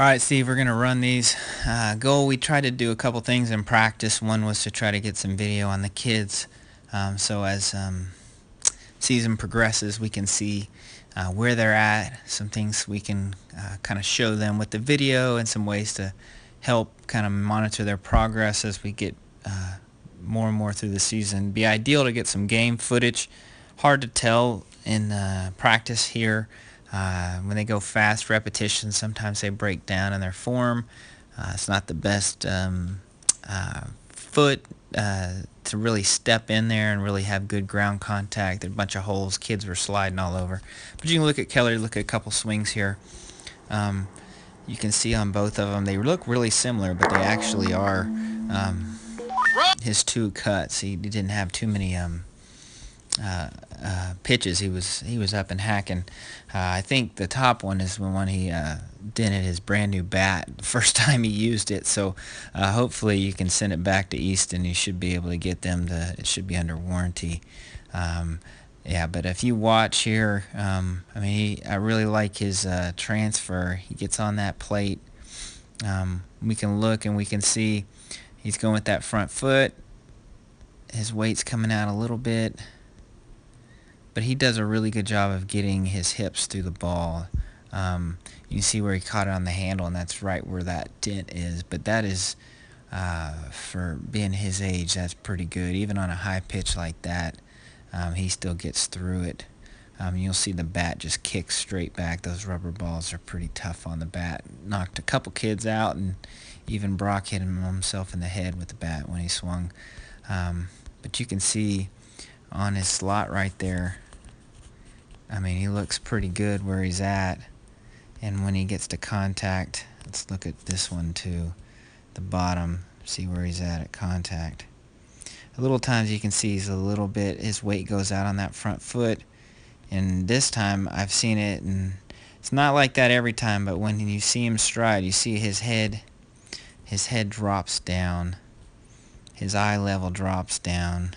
Alright, Steve, we're going to run these. Goal, we tried to do a couple things in practice. One was to try to get some video on the kids. So as season progresses, we can see where they're at, some things we can kind of show them with the video, and some ways to help kind of monitor their progress as we get more and more through the season. It'd be ideal to get some game footage. Hard to tell in practice here. When they go fast repetitions, sometimes they break down in their form. It's not the best foot to really step in there and really have good ground contact. There are a bunch of holes. Kids were sliding all over. But you can look at Keller, look at a couple swings here. You can see on both of them, they look really similar, but they actually are his two cuts. He didn't have too many pitches. He was up and hacking. I think the top one is the one he dented his brand new bat the first time he used it. So hopefully you can send it back to Easton. You should be able to get them to. It should be under warranty. Yeah, but if you watch here, I mean, I really like his transfer. He gets on that plate. We can look and we can see he's going with that front foot. His weight's coming out a little bit, but he does a really good job of getting his hips through the ball. You can see where he caught it on the handle, and that's right where that dent is. But that is, for being his age, that's pretty good. Even on a high pitch like that, he still gets through it. You'll see the bat just kick straight back. Those rubber balls are pretty tough on the bat. Knocked a couple kids out, and even Brock hit himself in the head with the bat when he swung. But you can see on his slot right there, I mean, he looks pretty good where he's at. And when he gets to contact, let's look at this one too, the bottom, see where he's at contact. A little times you can see he's a little bit, his weight goes out on that front foot. And this time I've seen it, and it's not like that every time, but when you see him stride, you see his head drops down, his eye level drops down,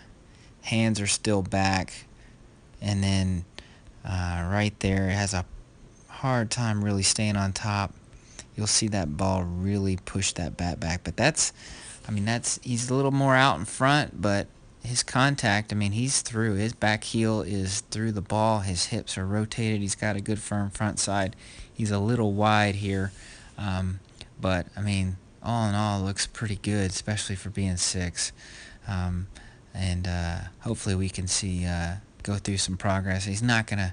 hands are still back, and then right there, it has a hard time really staying on top. You'll see that ball really push that bat back. But he's a little more out in front, but his contact, I mean, he's through. His back heel is through the ball. His hips are rotated. He's got a good firm front side. He's a little wide here. But, I mean, all in all, looks pretty good, especially for being 6. And hopefully we can see go through some progress. He's not going to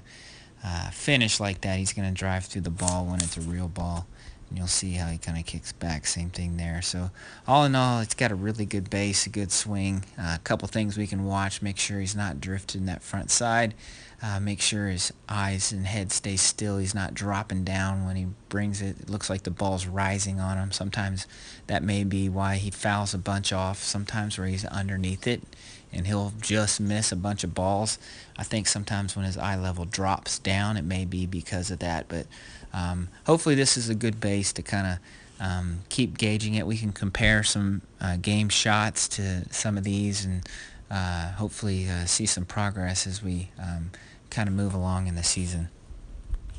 finish like that. He's going to drive through the ball when it's a real ball, and you'll see how he kind of kicks back. Same thing there. So all in all, it's got a really good base, a good swing. A couple things we can watch. Make sure he's not drifting that front side. Make sure his eyes and head stay still. He's not dropping down when he brings it. It looks like the ball's rising on him. Sometimes that may be why he fouls a bunch off. Sometimes where he's underneath it and he'll just miss a bunch of balls. I think sometimes when his eye level drops down, it may be because of that. But hopefully this is a good base to kind of keep gauging it. We can compare some game shots to some of these, and hopefully see some progress as we kind of move along in the season.